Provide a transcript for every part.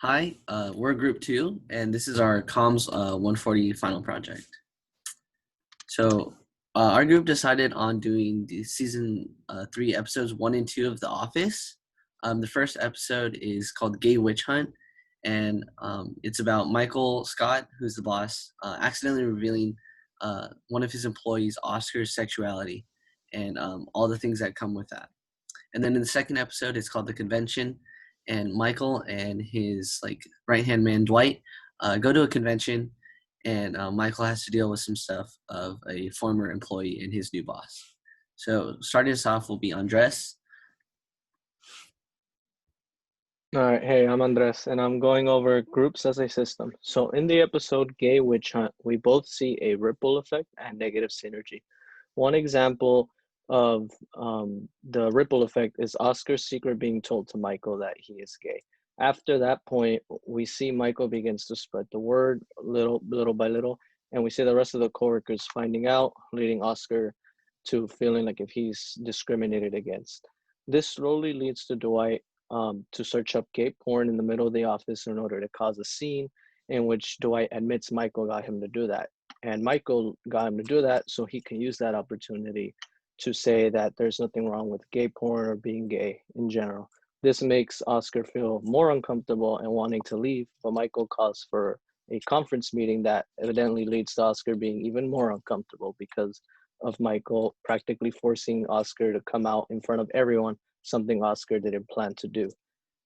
Hi, we're group two, and this is our comms 140 final project. So, our group decided on doing the season three episodes one and two of The Office. The first episode is called Gay Witch Hunt, and it's about Michael Scott, who's the boss, accidentally revealing one of his employees, Oscar's sexuality, and all the things that come with that. And then in the second episode, it's called The Convention, and Michael and his right hand man Dwight go to a convention, and Michael has to deal with some stuff of a former employee and his new boss. So starting us off will be Andres. All right, hey, I'm Andres, and I'm going over groups as a system. So, in the episode Gay Witch Hunt, we both see a ripple effect and negative synergy. One example of the ripple effect is Oscar's secret being told to Michael that he is gay. After that point, we see Michael begins to spread the word little by little, and we see the rest of the coworkers finding out, leading Oscar to feeling like if he's discriminated against. This slowly leads to Dwight to search up gay porn in the middle of the office in order to cause a scene in which Dwight admits Michael got him to do that. And Michael got him to do that so he can use that opportunity to say that there's nothing wrong with gay porn or being gay in general. This makes Oscar feel more uncomfortable and wanting to leave, but Michael calls for a conference meeting that evidently leads to Oscar being even more uncomfortable because of Michael practically forcing Oscar to come out in front of everyone, something Oscar didn't plan to do.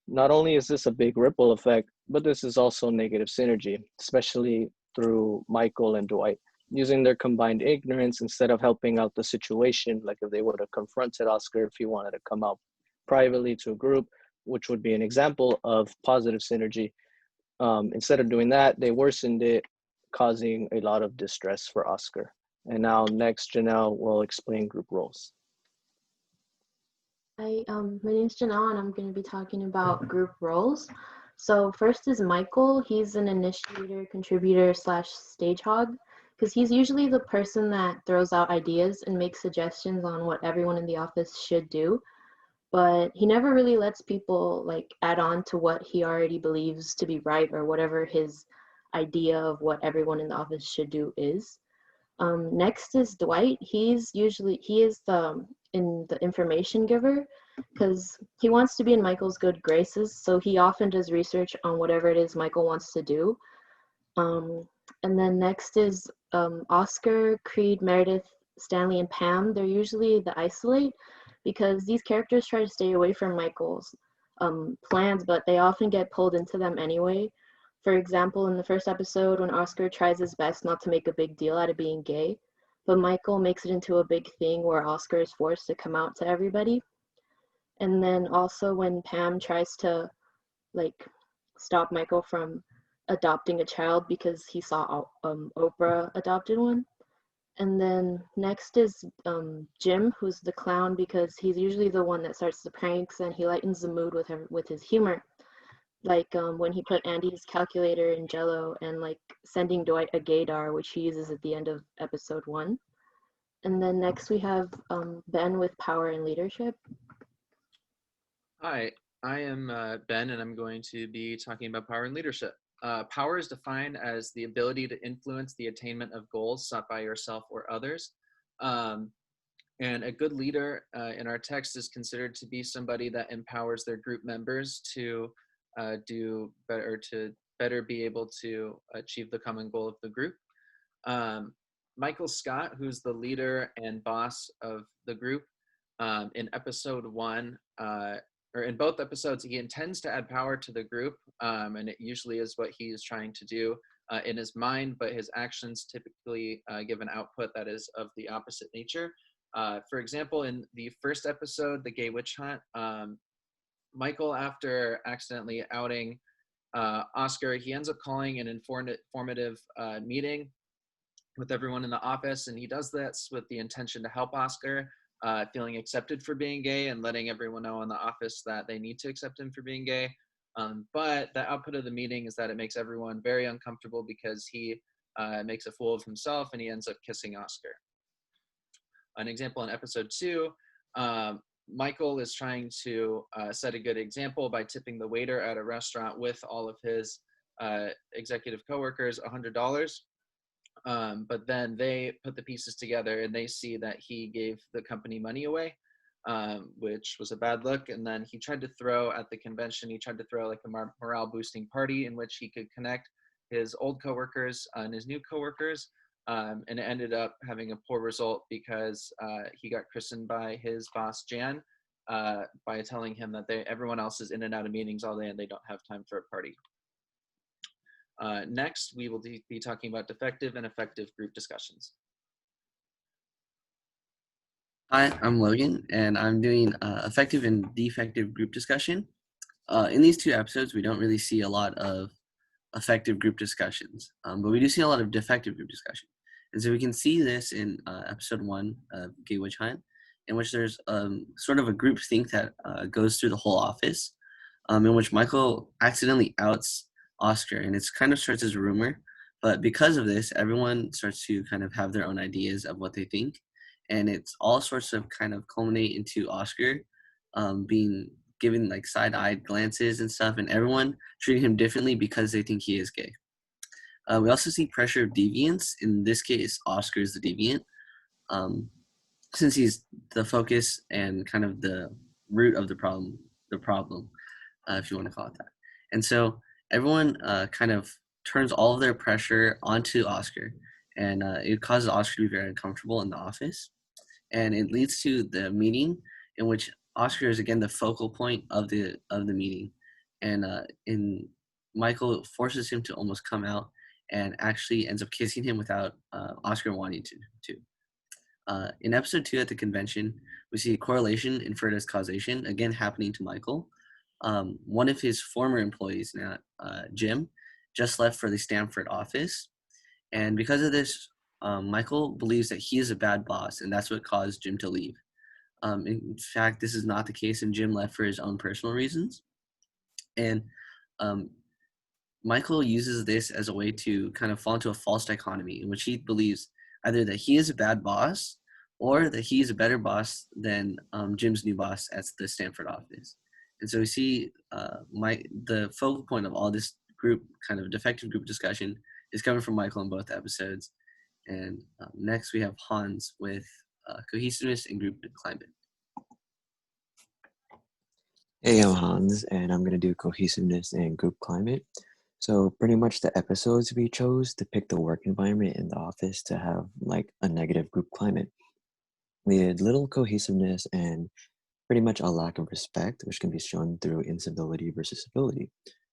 Not only is this a big ripple effect, but this is also negative synergy, especially through Michael and Dwight. Using their combined ignorance instead of helping out the situation, like if they would have confronted Oscar if he wanted to come out privately to a group, which would be an example of positive synergy. Instead of doing that, they worsened it, causing a lot of distress for Oscar. And now next, Janelle will explain group roles. Hi, my name is Janelle, and I'm going to be talking about group roles. So first is Michael. He's an initiator, contributor / stage hog, because he's usually the person that throws out ideas and makes suggestions on what everyone in the office should do. But he never really lets people add on to what he already believes to be right or whatever his idea of what everyone in the office should do is. Next is Dwight. He is the information giver because he wants to be in Michael's good graces. So he often does research on whatever it is Michael wants to do. And then next is Oscar, Creed, Meredith, Stanley, and Pam. They're usually the isolate because these characters try to stay away from Michael's plans, but they often get pulled into them anyway. For example, in the first episode, when Oscar tries his best not to make a big deal out of being gay, but Michael makes it into a big thing where Oscar is forced to come out to everybody. And then also when Pam tries to stop Michael from adopting a child because he saw Oprah adopted one. And then next is Jim, who's the clown because he's usually the one that starts the pranks and he lightens the mood with his humor. When he put Andy's calculator in Jello and sending Dwight a gaydar, which he uses at the end of episode 1. And then next we have Ben with power and leadership. Hi, I am Ben, and I'm going to be talking about power and leadership. Power is defined as the ability to influence the attainment of goals set by yourself or others. And a good leader in our text is considered to be somebody that empowers their group members to do better, to better be able to achieve the common goal of the group. Michael Scott, who's the leader and boss of the group, in episode 1, or in both episodes, he intends to add power to the group, and it usually is what he is trying to do in his mind, but his actions typically give an output that is of the opposite nature. For example, in the first episode, The Gay Witch Hunt, Michael, after accidentally outing Oscar, he ends up calling an informative meeting with everyone in the office, and he does this with the intention to help Oscar, feeling accepted for being gay and letting everyone know in the office that they need to accept him for being gay. But the output of the meeting is that it makes everyone very uncomfortable because he makes a fool of himself and he ends up kissing Oscar. An example in episode 2, Michael is trying to set a good example by tipping the waiter at a restaurant with all of his executive coworkers $100. But then they put the pieces together and they see that he gave the company money away, which was a bad look. And then he tried to throw at the convention, he tried to throw like a morale boosting party in which he could connect his old coworkers and his new coworkers. And it ended up having a poor result because he got christened by his boss, Jan, by telling him that everyone else is in and out of meetings all day and they don't have time for a party. Next, we will be talking about defective and effective group discussions. Hi, I'm Logan, and I'm doing effective and defective group discussion. In these 2 episodes, we don't really see a lot of effective group discussions, but we do see a lot of defective group discussion. And so we can see this in episode 1 of Gay Witch Hunt, in which there's sort of a group think that goes through the whole office, in which Michael accidentally outs Oscar, and it's kind of starts as a rumor, but because of this, everyone starts to kind of have their own ideas of what they think, and it's all sorts of kind of culminate into Oscar being given like side-eyed glances and stuff, and everyone treating him differently because they think he is gay. We also see pressure of deviance. In this case, Oscar is the deviant, since he's the focus and kind of the root of the problem, if you want to call it that. And so everyone kind of turns all of their pressure onto Oscar, and it causes Oscar to be very uncomfortable in the office. And it leads to the meeting in which Oscar is again the focal point of the meeting, and Michael forces him to almost come out, and actually ends up kissing him without Oscar wanting to. In episode 2 at the convention, we see correlation inferred as causation again happening to Michael. One of his former employees, now Jim, just left for the Stanford office, and because of this, Michael believes that he is a bad boss, and that's what caused Jim to leave. In fact, this is not the case, and Jim left for his own personal reasons. And Michael uses this as a way to kind of fall into a false dichotomy in which he believes either that he is a bad boss or that he is a better boss than Jim's new boss at the Stanford office. And so we see the focal point of all this group, kind of defective group discussion, is coming from Michael in both episodes. And next we have Hans with cohesiveness and group climate. Hey, I'm Hans, and I'm going to do cohesiveness and group climate. So pretty much the episodes we chose depict the work environment in the office to have like a negative group climate. We had little cohesiveness and pretty much a lack of respect, which can be shown through incivility versus civility,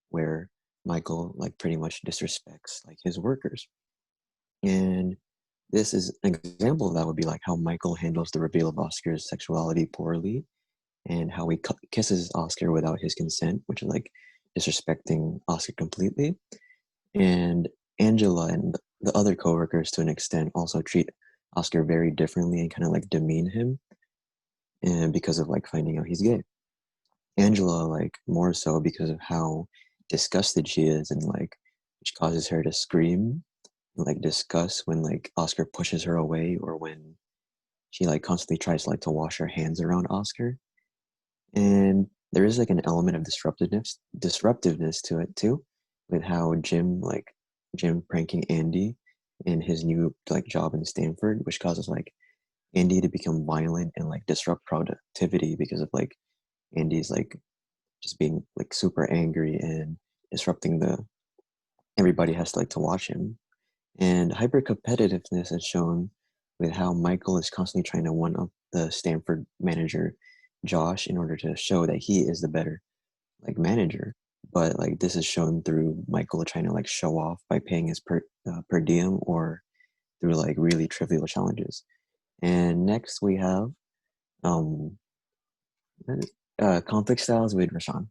where Michael like pretty much disrespects like his workers. And this is an example of that would be like how Michael handles the reveal of Oscar's sexuality poorly, and how he kisses Oscar without his consent, which is like disrespecting Oscar completely. And Angela and the other coworkers to an extent also treat Oscar very differently and kind of like demean him, and because of like finding out he's gay. Angela like more so because of how disgusted she is, and like which causes her to scream and like disgust when like Oscar pushes her away, or when she like constantly tries like to wash her hands around Oscar. And there is like an element of disruptiveness to it too, with how Jim pranking Andy in his new like job in Stanford, which causes like Andy to become violent and like disrupt productivity because of like Andy's like just being like super angry and disrupting everybody has to like to watch him. And hyper competitiveness is shown with how Michael is constantly trying to one up the Stanford manager Josh in order to show that he is the better like manager. But like this is shown through Michael trying to like show off by paying his per diem, or through like really trivial challenges. And next we have conflict styles with Rashawn.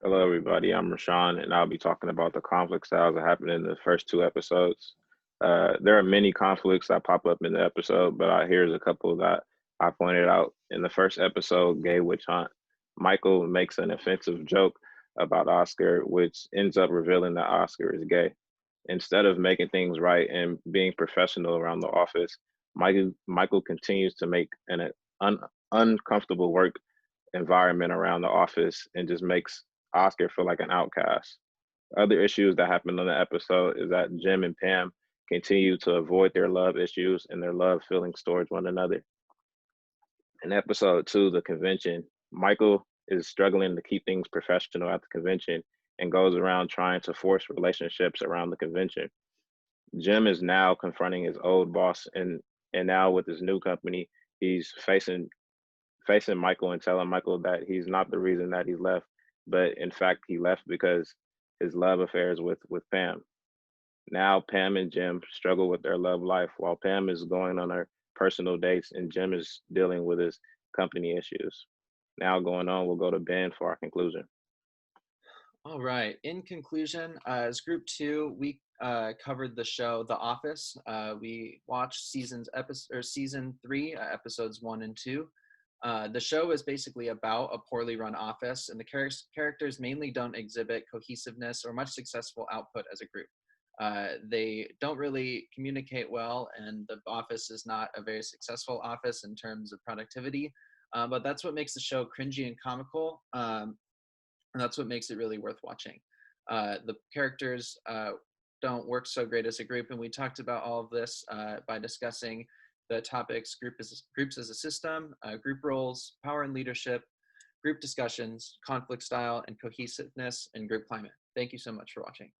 Hello, everybody. I'm Rashawn, and I'll be talking about the conflict styles that happened in the first 2 episodes. There are many conflicts that pop up in the episode, but here's a couple that I pointed out. In the first episode, Gay Witch Hunt, Michael makes an offensive joke about Oscar, which ends up revealing that Oscar is gay. Instead of making things right and being professional around the office, Michael continues to make an uncomfortable work environment around the office and just makes Oscar feel like an outcast. Other issues that happened on the episode is that Jim and Pam continue to avoid their love issues and their love feelings towards one another. In episode 2, the convention, Michael is struggling to keep things professional at the convention and goes around trying to force relationships around the convention. Jim is now confronting his old boss, and now with his new company, he's facing Michael and telling Michael that he's not the reason that he left, but in fact he left because his love affairs with Pam. Now Pam and Jim struggle with their love life while Pam is going on her personal dates and Jim is dealing with his company issues. Now going on, we'll go to Ben for our conclusion. All right. In conclusion, as Group 2, we covered the show The Office. We watched season 3, episodes 1 and 2. The show is basically about a poorly run office, and the characters mainly don't exhibit cohesiveness or much successful output as a group. They don't really communicate well, and the office is not a very successful office in terms of productivity. But that's what makes the show cringy and comical, and that's what makes it really worth watching. The characters don't work so great as a group, and we talked about all of this by discussing the topics groups as a system, group roles, power and leadership, group discussions, conflict style, and cohesiveness, and group climate. Thank you so much for watching.